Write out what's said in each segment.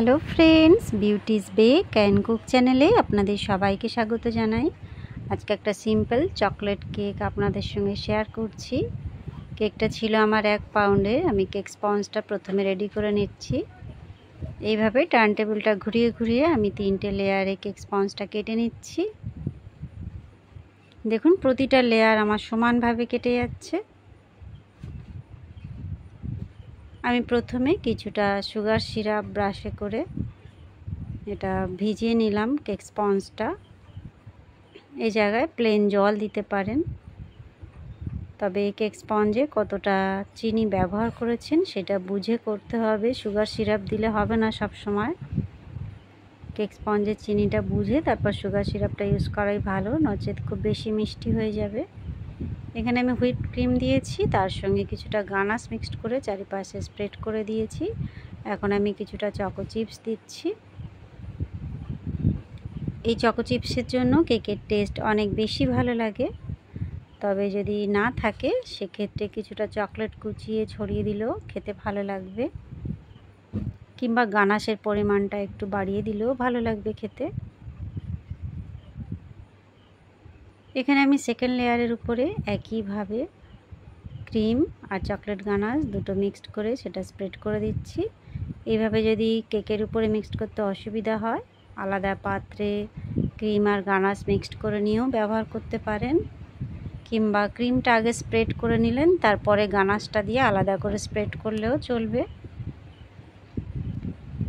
Hello friends, beauty's bake and cook চ্যানেলে আপনাদের সবাইকে স্বাগত জানাই। আজকে একটা সিম্পল চকলেট কেক আপনাদের সঙ্গে শেয়ার করছি। কেকটা ছিল আমার 1 পাউন্ডের। আমি কেক স্পঞ্জটা প্রথমে রেডি করে নিচ্ছি। এইভাবে টার্ন টেবিলটা ঘুরিয়ে ঘুরিয়ে আমি 3টে লেয়ারে কেক স্পঞ্জটা কেটে নিচ্ছি। দেখুন প্রতিটা লেয়ার আমার সমানভাবে কেটে যাচ্ছে। আমি প্রথমে কিছুটা সুগার সিরাপ ব্রাশে করে এটা ভিজিয়ে নিলাম কেক স্পঞ্জটা। এই জায়গায় প্লেন জল দিতে পারেন, তবে কেক স্পঞ্জে কতটা চিনি ব্যবহার করেছেন সেটা বুঝে করতে হবে। সুগার সিরাপ দিলে হবে না সব সময়। কেক স্পঞ্জের চিনিটা বুঝে তারপর সুগার সিরাপটা ইউজ করাই ভালো, নচেত খুব বেশি মিষ্টি হয়ে যাবে। এখানে আমি হুইপ ক্রিম দিয়েছি, তার সঙ্গে কিছুটা গানাশ মিক্সড করে চারিপাশে স্প্রেড করে দিয়েছি। এখন আমি কিছুটা চকো চিপস দিচ্ছি। এই চকো চিপসের জন্য কেকের টেস্ট অনেক বেশি ভালো লাগে, তবে যদি না থাকে সেক্ষেত্রে কিছুটা চকলেট কুচিয়ে ছড়িয়ে দিলেও খেতে ভালো লাগবে, কিংবা গানাশের পরিমাণটা একটু বাড়িয়ে দিলেও ভালো লাগবে খেতে। এখানে আমি সেকেন্ড লেয়ারের উপরে একইভাবে ক্রিম আর চকলেট গানাশ দুটো মিক্সড করে সেটা স্প্রেড করে দিচ্ছি। এইভাবে যদি কেকের উপরে মিক্সড করতে অসুবিধা হয়, আলাদা পাত্রে ক্রিম আর গানাশ মিক্সড করে নিয়েও ব্যবহার করতে পারেন, কিংবা ক্রিমটা আগে স্প্রেড করে নিলেন, তারপরে গানাশটা দিয়ে আলাদা করে স্প্রেড করলেও চলবে।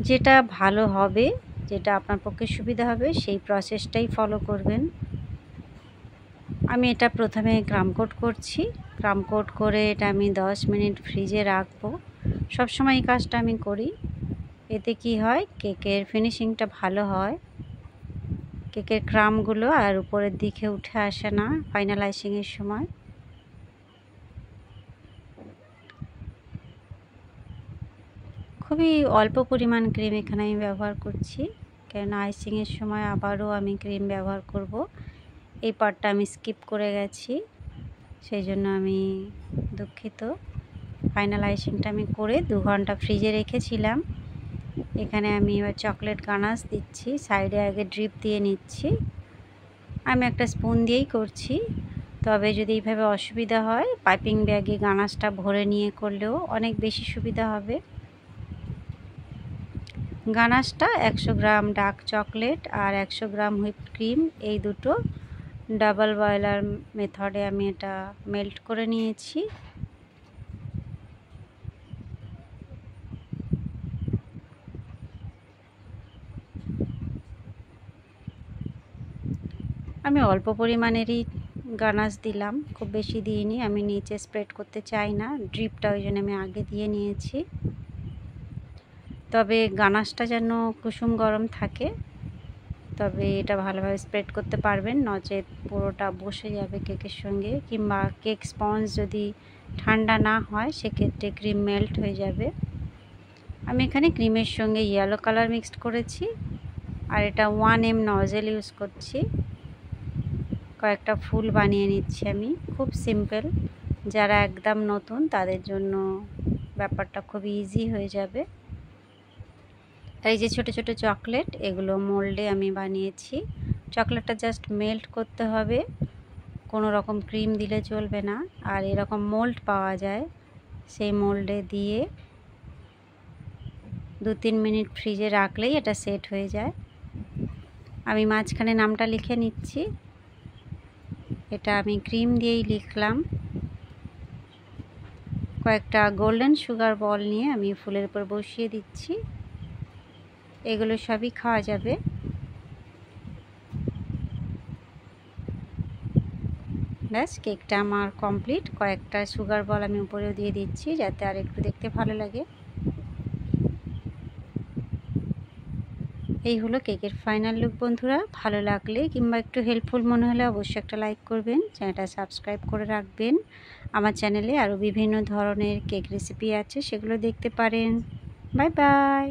যেটা ভালো হবে, যেটা আপনার পক্ষে সুবিধা হবে সেই প্রসেসটাই ফলো করবেন। আমি এটা প্রথমে ক্রাম কোট করছি। ক্রাম কোট করে এটা আমি 10 মিনিট ফ্রিজে রাখবো। সবসময় এই কাজটা আমি করি। এতে কি হয়, কেকের ফিনিশিংটা ভালো হয়, কেকের ক্রামগুলো আর উপরের দিকে উঠে আসে না ফাইনালাইজিংয়ের সময়। খুবই অল্প পরিমাণ ক্রিম এখানে আমি ব্যবহার করছি, কারণ আইসিংয়ের সময় আবারও আমি ক্রিম ব্যবহার করব। এই পার্টটা আমি স্কিপ করে গেছি, সেই জন্য আমি দুঃখিত। ফাইনালাইজিংটা আমি করে 2 ঘন্টা ফ্রিজে রেখেছিলাম। এখানে আমি এবার চকলেট গানাশ দিচ্ছি। সাইডে আগে ড্রিপ দিয়ে নিচ্ছি। আমি একটা স্পুন দিয়েই করছি, তবে যদি এইভাবে অসুবিধা হয় পাইপিং ব্যাগে গানাশটা ভরে নিয়ে করলেও অনেক বেশি সুবিধা হবে। গানাশটা 100 গ্রাম ডার্ক চকলেট আর 100 গ্রাম হুইপ ক্রিম, এই দুটো ডাবল বয়লার মেথডে আমি এটা মেল্ট করে নিয়েছি। আমি অল্প পরিমাণেরই গানাশ দিলাম, খুব বেশি দিইনি। আমি নিচে স্প্রেড করতে চাই না, ড্রিপটা ওই জন্য আমি আগে দিয়ে নিয়েছি। তবে গানাশটা যেন কুসুম গরম থাকে, তবে এটা ভালোভাবে স্প্রেড করতে পারবেন, নচেত পুরোটা বসে যাবে কেকের সঙ্গে, কিংবা কেক স্পঞ্জ যদি ঠান্ডা না হয় সেক্ষেত্রে ক্রিম মেল্ট হয়ে যাবে। আমি এখানে ক্রিমের সঙ্গে ইয়েলো কালার মিক্সড করেছি, আর এটা 1M নজেল ইউজ করছি। কয়েকটা ফুল বানিয়ে নিচ্ছি আমি, খুব সিম্পল। যারা একদম নতুন তাদের জন্য ব্যাপারটা খুব ইজি হয়ে যাবে। আর এই যে ছোট ছোট চকলেট, এগুলো মোল্ডে আমি বানিয়েছি। চকলেটটা জাস্ট মেল্ট করতে হবে, কোনো রকম ক্রিম দিলে চলবে না। আর এরকম মোল্ড পাওয়া যায়, সেই মোল্ডে দিয়ে 2-3 মিনিট ফ্রিজে রাখলেই এটা সেট হয়ে যায়। আমি মাঝখানে নামটা লিখে নিচ্ছি। এটা আমি ক্রিম দিয়েই লিখলাম। কয়েকটা গোল্ডেন সুগার বল নিয়ে আমি ফুলের উপর বসিয়ে দিচ্ছি। এগুলো সবই খাওয়া যাবে। ব্যাস, কেকটা আমার কমপ্লিট। কয়েকটা সুগার বল আমি উপরেও দিয়ে দিচ্ছি যাতে আর একটু দেখতে ভালো লাগে। এই হলো কেকের ফাইনাল লুক বন্ধুরা। ভালো লাগলে কিংবা একটু হেল্পফুল মনে হলে অবশ্যই একটা লাইক করবেন, চ্যানেলটা সাবস্ক্রাইব করে রাখবেন। আমার চ্যানেলে আরও বিভিন্ন ধরনের কেক রেসিপি আছে, সেগুলো দেখতে পারেন। Bye bye.